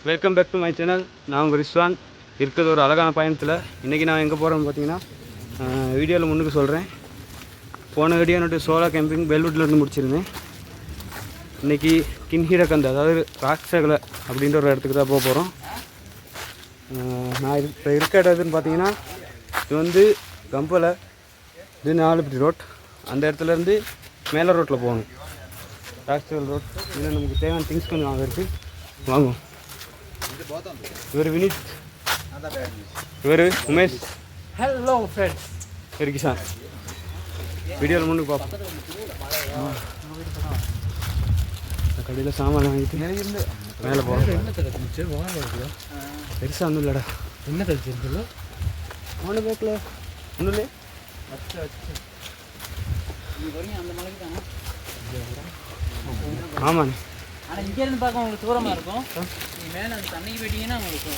Welcome back to my channel. நான் உங்கள் ரிஸ்வான். இருக்கிறது ஒரு அழகான பயணத்தில். இன்றைக்கி நான் எங்கே போகிறேன்னு பார்த்தீங்கன்னா, வீடியோவில் முன்னுக்கு சொல்கிறேன். போன வீடியோ என்னோட சோலா கேம்பிங் பெல்வுட்லேருந்து முடிச்சிருந்தேன். இன்றைக்கி கின்ஹிடகந்த, அதாவது ராக்சகலை அப்படின்ற ஒரு இடத்துக்கு தான் போக போகிறோம். நான் இப்போ இருக்க இடத்துன்னு பார்த்தீங்கன்னா, இது வந்து கம்பலை, இது 4 ரோட். அந்த இடத்துலேருந்து மேலே ரோட்டில் போகணும், ராக்சகல் ரோட். இதில் நமக்கு தேவையான திங்ஸ் கொஞ்சம் அங்கே இருக்குது, வாங்குவோம். இவர் வினித், இவர் உமேஷ். Hello friends. இவர் கிஷான். வீடியோவில் முன்னுக்கு பார்ப்போம். கடையில் சாமான் வாங்கிட்டு மேலே போகிறோம். பெருசாக ஒன்றும் இல்லைடா. என்ன தச்சுருக்குல்ல அவனு பேக்கில் ஒன்றும் இல்லை. ஆமாண்ணே. ஆனால் இங்கேருந்து பார்க்க உங்களுக்கு தூரமாக இருக்கும். மேலே அந்த தண்ணிக்கு போயிட்டீங்கன்னா உங்களுக்கு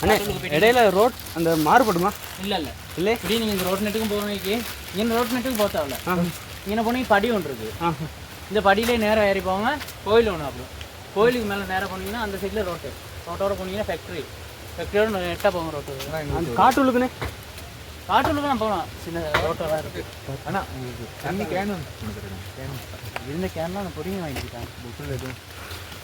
அண்ணே இடையில ரோட் அந்த மாறுபடுமா? இல்லை இல்லை இப்படி நீங்கள் இந்த ரோட் நெட்டுக்கும் போகிறீங்க. இங்கே ரோட் நெட்டுக்கும் போத்தாவில்ல. இங்கே போனீங்க படி ஒன்று இருக்குது. இந்த படியிலே நேராக ஏறி போவாங்க. கோயில் ஒன்று அப்புறம் கோயிலுக்கு மேலே நேராக போனீங்கன்னா அந்த சைடில் ரோட்டோட போனீங்கன்னா ஃபேக்ட்ரியோட நெட்டாக போகும் ரோட்டு. அந்த காட்டுள்ளுக்குண்ணே, காட்டுள்ளுக்கு நான் போகலாம். சின்ன ரோட்டெல்லாம் இருக்குது. ஆனால் தண்ணி கேனு இருந்த கேன்லாம் நான் பொறுமையாக வாங்கிக்கிட்டேன்.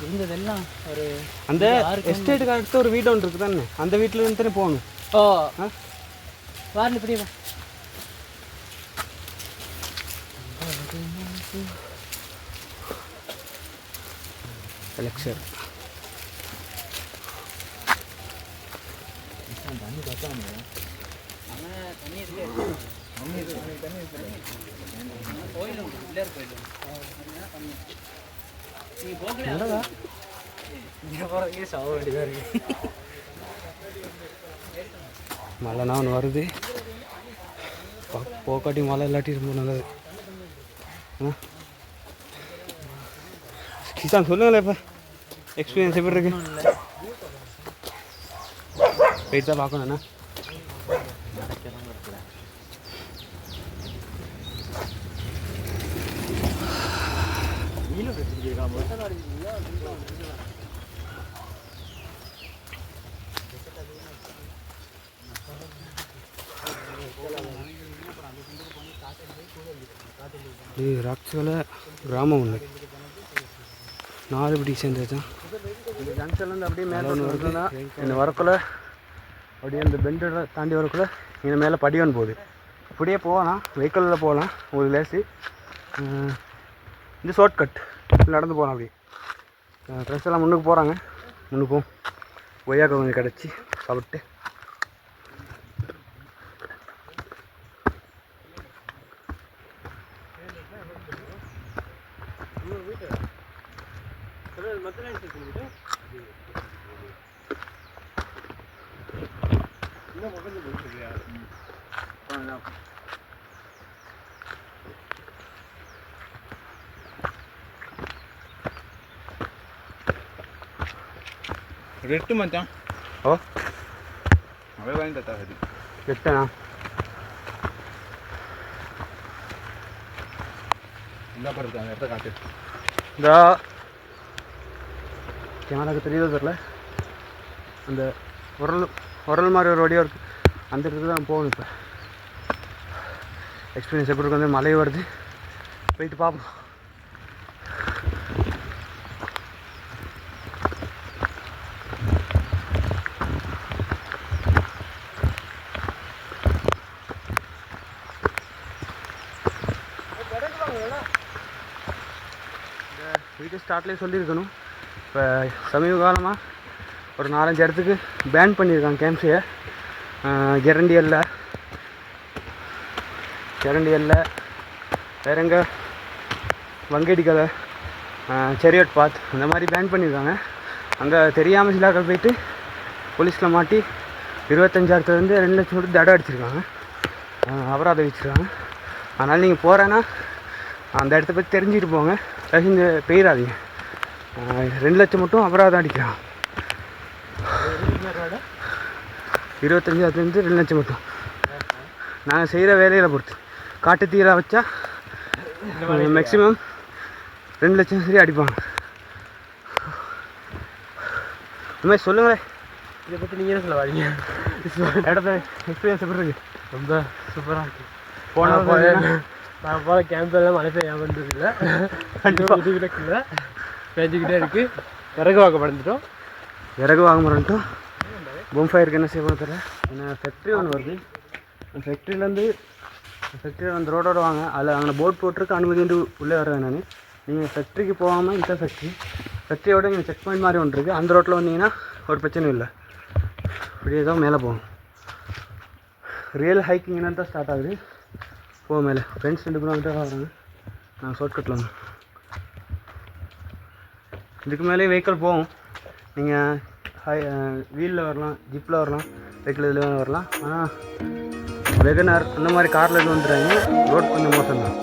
இருந்ததெல்லாம் ஒரு அந்த எஸ்டேட்டுக்கு அடுத்து ஒரு வீடு ஒன்று இருக்குது தானே, அந்த வீட்டில் இருந்து தானே போகணும். ஓ வாரில் இப்படி லெக்சர் தண்ணி பார்த்தாங்க. மழைனா ஒன்று வருது. போக்காட்டி மழை இல்லாட்டி ரொம்ப நல்லது. கிஷான் சொல்லுங்களேன், இப்போ எக்ஸ்பீரியன்ஸ் எப்படி இருக்கு? போயிட்டு தான் பார்க்கணும். என்ன இது ராக்சகலை கிராமம் ஒன்று 4 படி சேர்ந்ததுதான். இந்த ஜங்ஷன்லேருந்து அப்படியே மேலே ஒன்று வருதுன்னா, இந்த வரக்குள்ள அப்படியே அந்த பெண்டை தாண்டி வரக்குள்ள இங்கே மேலே படி ஒன்று போகுது. அப்படியே போகலாம், வெஹிக்கிளில் போகலாம். ஒரு லேஸு இந்த ஷார்ட்கட் நடந்து போகலாம். அப்படி ஃப்ரெண்ட்ஸ் எல்லாம் முன்னுக்கு போகிறாங்க. முன்னுக்கும் ஒய்யாக்க கொஞ்சம் கிடச்சி சாப்பிட்டு ರೆಟ್ಟು ಮಂತ ಓ ಅವೇ ಬಾಯಿಂದ ತಹದಿ ಎಷ್ಟನಾ இந்த படுத்து அந்த இடத்த காட்டு. இந்த கேமராவுக்கு தெரியுதோ தெரில, அந்த உரல் மாதிரி ஒரு வடியாக இருக்குது. அந்த இடத்துக்கு தான் போகணும். இப்போ எக்ஸ்பீரியன்ஸ் எப்படி இருக்கு? வந்து மழை வருது, போயிட்டு பார்ப்போம். வீடியோ ஸ்டார்ட்லேயே சொல்லியிருக்கணும். இப்போ சமீப காலமாக ஒரு 4-5 இடத்துக்கு பேன் பண்ணியிருக்காங்க கேம்ப்ஸையை. கெரண்டியல்ல வேற எங்கே வங்கேடிக்கலை, செரியட் பாத், இந்த மாதிரி பேன் பண்ணியிருக்காங்க. அங்கே தெரியாமல் சிலாக்கள் போயிட்டு போலீஸில் மாட்டி 25,000 2 லட்சம் கொடுத்து தடை அடிச்சிருக்காங்க, அபராதம் வச்சுருக்காங்க. அதனால் நீங்கள் போகிறேன்னா அந்த இடத்த பற்றி தெரிஞ்சுட்டு போங்க. இந்த பெய்யாதீங்க. 2 லட்சம் மட்டும் அபராதம் அடிக்கிறான். 25,000 2 லட்சம் மட்டும். நாங்கள் செய்கிற வேலையில் பொறுத்து காட்டு தீராக வச்சா மேக்ஸிமம் 2 லட்சம் சரி அடிப்பாங்க. இந்த மாதிரி சொல்லுங்களேன், இதை பற்றி நீங்கள் என்ன சொல்ல வரீங்க? இடத்த எக்ஸ்பீரியன்ஸ் எப்படி இருக்கு? ரொம்ப சூப்பராக இருக்குது. போன போகிற கேம்பெல்லாம் மழை பெய்ய வந்ததில்லை, கண்டிப்பாக இல்லை, பேஞ்சிக்கிட்டே இருக்குது. விறகு வாங்க பறந்துட்டோம். விறகு வாங்க மறந்துட்டோம். பொம்ஃபயருக்கு என்ன செய்ய தெரியல. ஏன்னா ஃபேக்ட்ரி ஒன்று வருது. அந்த ஃபேக்ட்ரியில் அந்த ரோடோட வாங்க, அதில் அங்கே போர்ட் போட்டிருக்கு அனுமதி உள்ளே வரேன் நான். நீங்கள் ஃபேக்ட்ரிக்கு போகாமல் இந்த ஃபேக்ட்ரியோட இங்கே செக் பாயிண்ட் மாதிரி ஒன்று இருக்குது. அந்த ரோட்டில் வந்தீங்கன்னா ஒரு பிரச்சனையும் இல்லை, இப்படியே தான் மேலே போகும். ரியல் ஹைக்கிங் தான் ஸ்டார்ட் ஆகுது. போகும் மேலே ஃப்ரெண்ட்ஸ் 2 கிலோமீட்டர் வராங்க. நான் ஷார்ட்கட்டில் வந்தேன். இதுக்கு மேலே வெஹிக்கிள் போகும். நீங்கள் வீலில் வரலாம், ஜிப்பில் வரலாம், வெஹிக்கிள் இதில் வரலாம். ஆனால் வெகனார் அந்த மாதிரி காரில் எதுவும் வந்துடுறாங்க. ரோட் கொஞ்சம் மோசம் தான்.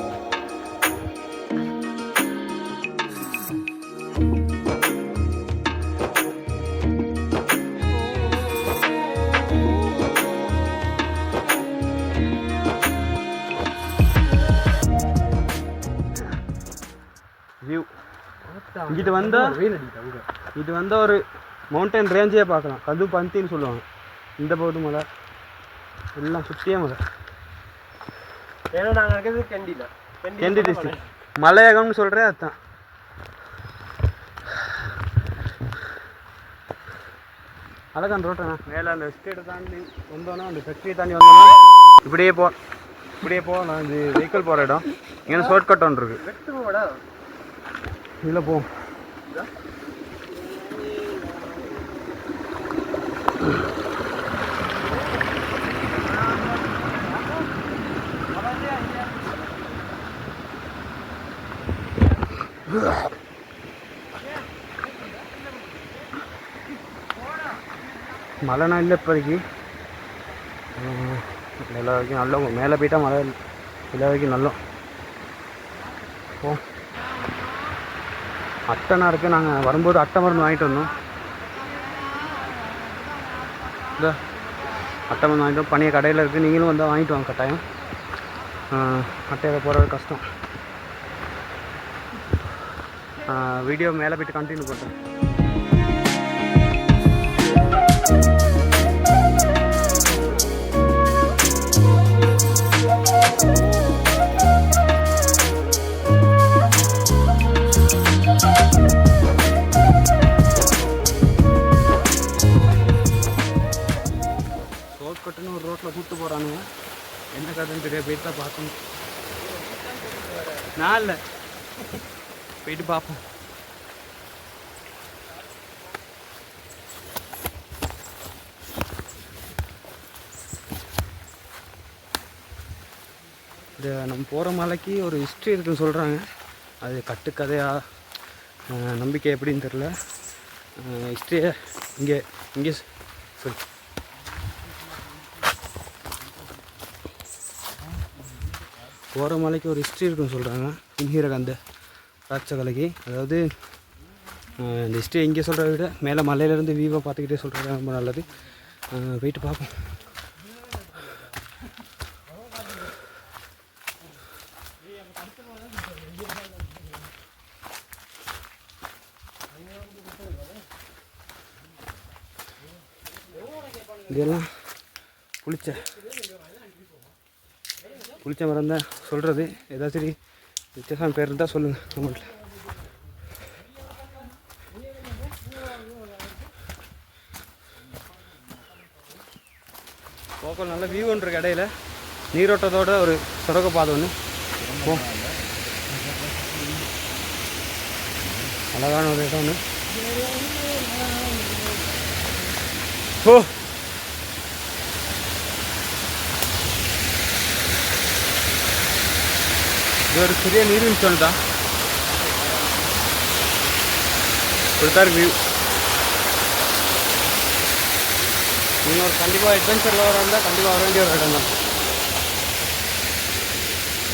வியூ இங்கிட்டு வந்தால் இது வந்தால் ஒரு மவுண்டன் ரேஞ்சே பார்க்கலாம். கது பந்தின்னு சொல்லுவாங்க. இந்த போது மலை எல்லாம் சுற்றியே மலை. ஏன்னா நாங்கள் இருக்கிறது கெண்டி டிஸ்ட்ரிக்ட் மலையகம்னு சொல்கிறேன். அதுதான் அழகான ரோட்டண்ணா. மேலே அந்த எஸ்டேட்டை தாண்டி வந்தோன்னா, அந்த ஃபேக்ட்ரியை தாண்டி வந்தோன்னா இப்படியே போகலாம். இது வெஹிக்கிள் போகிற இடம். இங்கே ஷார்ட்கட் ஒன்று இருக்குது. இதில் போவோம். மழைனா இல்லை இப்போதைக்கு. எல்லா வரைக்கும் நல்ல மேலே போயிட்டால் மழை எல்லா வரைக்கும் நல்ல ஓ அட்டைனா இருக்குது. நாங்கள் வரும்போது அட்டை மருந்து வாங்கிட்டு வந்தோம். இந்த அட்டை மருந்து வாங்கிட்டு வந்தோம். பனிய கடையில் இருக்குது. நீங்களும் வந்தால் வாங்கிட்டு வாங்க கட்டாயம். அட்டையில் போகிறது கஷ்டம். வீடியோ மேலே போய்ட்டு கண்டினியூ பண்ணுறேன். ஷார்ட்கட்டுன்னு ஒரு ரோட்டில் கூப்பிட்டு போகிறானுங்க. என்ன கதைன்னு தெரியாது. போயிட்டு தான் பார்க்கணும். நான் இல்லை, போயிட்டு பார்ப்போம். இந்த நம்ம போகிற மலைக்கு ஒரு ஹிஸ்ட்ரி இருக்குதுன்னு சொல்கிறாங்க. அது கட்டுக்கதையாக நம்பிக்கை எப்படின்னு தெரில. ஹிஸ்ட்ரியை இங்கே சொல்லி போகிற மலைக்கு ஒரு ஹிஸ்ட்ரி இருக்குன்னு சொல்கிறாங்க. இன்ஹீரகந்த ராட்சகலைக்கு. அதாவது இந்த ஹிஸ்ட்ரி இங்கே சொல்கிறத விட மேலே மலையிலேருந்து வியூவை பார்த்துக்கிட்டே சொல்கிறது ரொம்ப நல்லது. போயிட்டு பார்ப்போம். இதெல்லாம் புளிச்ச மரம் தான் சொல்கிறது. ஏதாச்சும் சரி வித்தியாசம் பேர் இருந்தால் சொல்லுங்கள் நம்மள்ட்ட. போக்கல் நல்ல வியூ ஒன்று இருக்கு. இடையில நீரோட்டத்தோட ஒரு சுரங்க பாதை ஒன்று. அழகான ஒரு இடம் ஒன்று. ஓ இது ஒரு சிறிய நீர்வீழ்ச்சி தான். கொடுத்தாரு வியூ. நீங்கள் ஒரு கண்டிப்பாக அட்வென்ச்சரில் வர இருந்தால் கண்டிப்பாக வர வேண்டிய ஒரு இடம் தான்.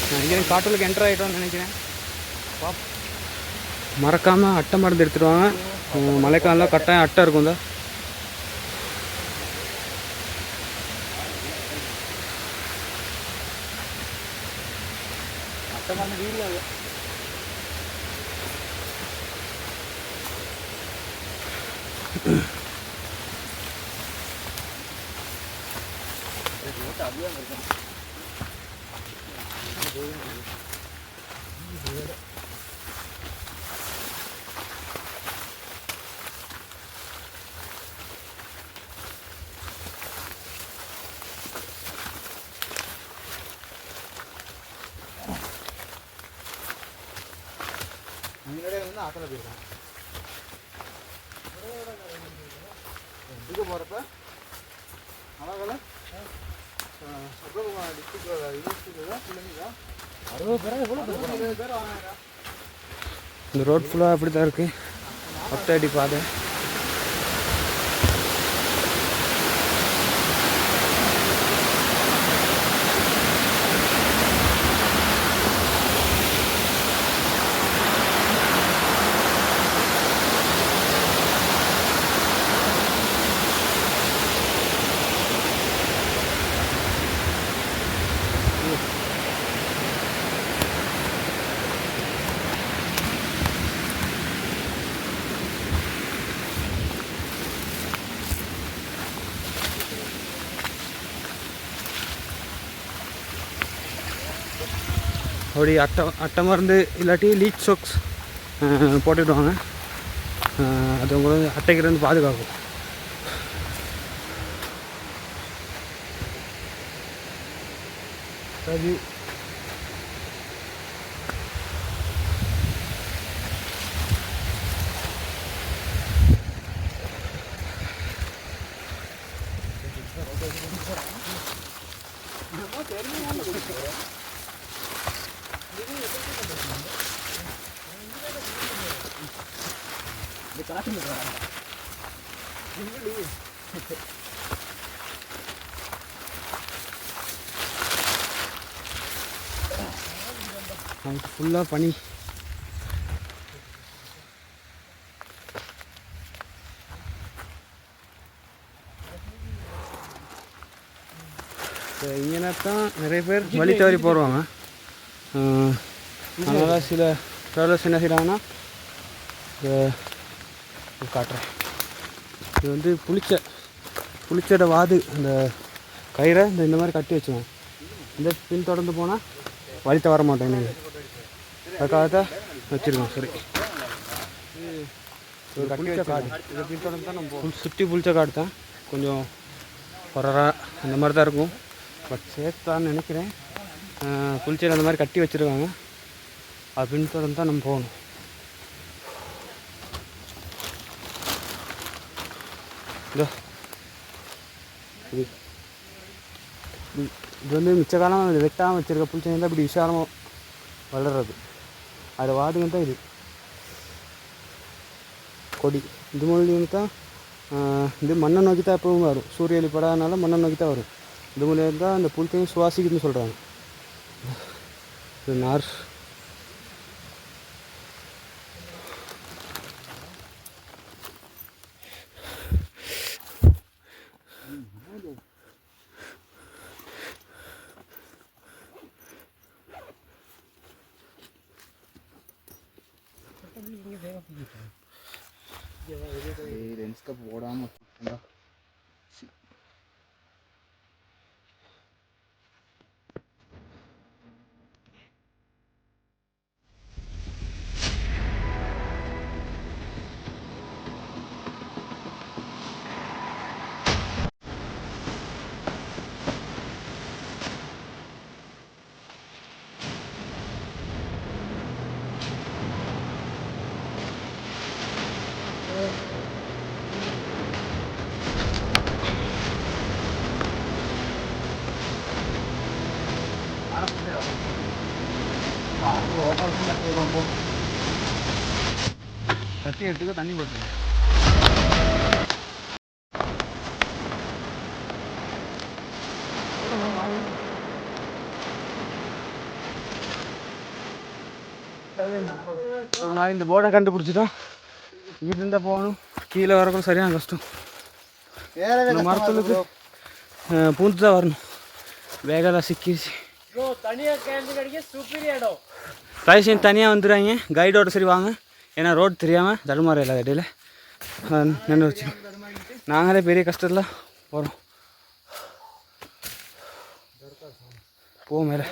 நான் இங்கே காட்டுக்கு என்டர் ஆகிட்டோன்னு நினைக்கிறேன். மறக்காமல் அட்டை மருந்து எடுத்துகிட்டு வாங்க. மழைக்காலம் கட்டாயம் அட்டை இருக்கும் தான். அட்டை மருந்து வீடில் முன்னாடியே வந்து ஆத்தில் போயிருக்கான். இதுக்கு போகிறப்ப அழகால சப்ரகுமார் டிஸ்ட்ரிக்ட் யூனிவர்சிட்டியில் தான் பிள்ளைங்க 60 பேர் வாங்கினாங்க. இந்த ரோட் ஃபுல்லாக அப்படி தான் இருக்குது. 10 அடி பாதை. அப்படி அட்டை மருந்து இல்லாட்டி லீச் சோக்ஸ் போட்டுவிடுவாங்க. அது உங்களுக்கு அட்டைக்கிலேருந்து பாதுகாக்கும். அது ஃபுல்லாக பனி. இங்கே தான் நிறைய பேர் வழி தவறி போடுவாங்க. அதனால் சில ட்ராவலர்ஸ் என்ன செய்கிறாங்கன்னா காட்டுறேன். இது வந்து புளிச்சோட வாது அந்த கயிறை இந்த மாதிரி கட்டி வச்சுக்கோங்க. இந்த பின் தொடர்ந்து போனால் வழி தவற மாட்டேன். நீங்கள் அதுக்காக தான் வச்சுருக்கோம். சரி, இது புளிச்ச காடு. இதை பின் தொடர்ந்து தான் நம்ம சுற்றி புளிச்ச காடு தான். கொஞ்சம் கொரரா அந்த மாதிரி தான் இருக்கும். பட் சேஃப்தான்னு நினைக்கிறேன். புளிச்சல் அந்த மாதிரி கட்டி வச்சுருக்காங்க. அது பின் தொடர்ந்து தான் நம்ம போகணும். இது வந்து மிச்ச காலம் வெட்டாமல் வச்சுருக்க புளிச்சங்க தான் இப்படி விசாலமாக வளர்றது. அது வாதுங்க தான் இது கொடி. இது மூலியம் தான் இது மண்ணை நோக்கி தான் எப்பவும் வரும். சூரிய ஒளி படாதனால மண்ணை நோக்கி தான் வரும். இது மூலியம் தான் அந்த புளிச்சையும் சுவாசிக்குதுன்னு சொல்கிறாங்க. இது நார். लेंस का போடாம கட்டி எடுத்துக்க தண்ணி போட்டு நான் இந்த போர்டை கண்டுபிடிச்சிட்டோம். இங்கிட்டு இருந்தால் போகணும். கீழே வரக்கூட சரியான கஷ்டம். இந்த மரத்துக்கு பூந்து தான் வரணும். வேகலாம் சிக்கிடுச்சு. தயவுசெய்து தனியாக வந்துடுறாங்க. கைடோட சரி வாங்க. ஏன்னா ரோடு தெரியாமல் தடுமாற இல்லை இடையில நின்று வச்சு நாங்களே பெரிய கஷ்டத்தில் போகிறோம். போ மேலே